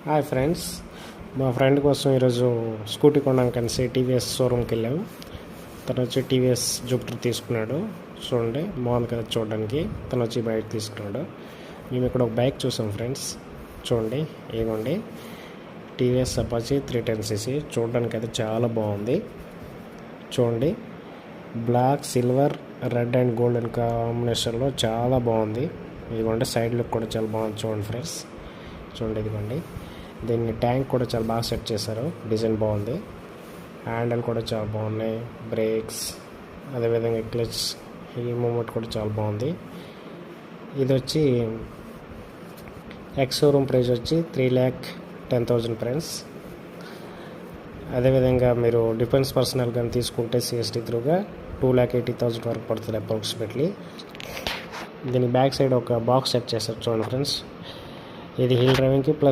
Hi friends, మా friend కోసం ఈరోజు స్కూటీ కొనడానికి కలిసి టీవీఎస్ షోరూమ్కి వెళ్ళాము. తను వచ్చి టీవీఎస్ జూపిటర్ తీసుకున్నాడు. చూడండి, బాగుంది కదా చూడడానికి. తను వచ్చి బైక్ తీసుకున్నాడు. మేము ఇక్కడ ఒక బైక్ చూసాం ఫ్రెండ్స్. చూడండి, ఇదిగోండి టీవీఎస్ అపాచీ 310cc. చూడడానికి అయితే చాలా బాగుంది. చూడండి, black, silver, red and golden కాంబినేషన్లో చాలా బాగుంది. ఇదిగోండి సైడ్ లుక్ కూడా చాలా బాగుంది. చూడండి ఫ్రెండ్స్, చూడండి ఇదిగోండి. దీన్ని ట్యాంక్ కూడా చాలా బాగా సెట్ చేశారు. డిజైన్ బాగుంది. హ్యాండిల్ కూడా చాలా బాగున్నాయి. బ్రేక్స్, అదేవిధంగా క్లచ్, ఈ మూమెంట్ కూడా చాలా బాగుంది. ఇది వచ్చి ఎక్స్ షోరూమ్ ప్రైస్ వచ్చి 3,10,000 ఫ్రెండ్స్. అదేవిధంగా మీరు డిఫెన్స్ పర్సనల్ కానీ తీసుకుంటే సిఎస్టీ త్రూగా 2,80,000 వరకు పడుతుంది అప్రాక్సిమేట్లీ. దీని బ్యాక్ సైడ్ ఒక బాక్స్ సెట్ చేస్తారు. చూడండి ఫ్రెండ్స్, ఇది హిల్ డ్రైవింగ్కి ప్లస్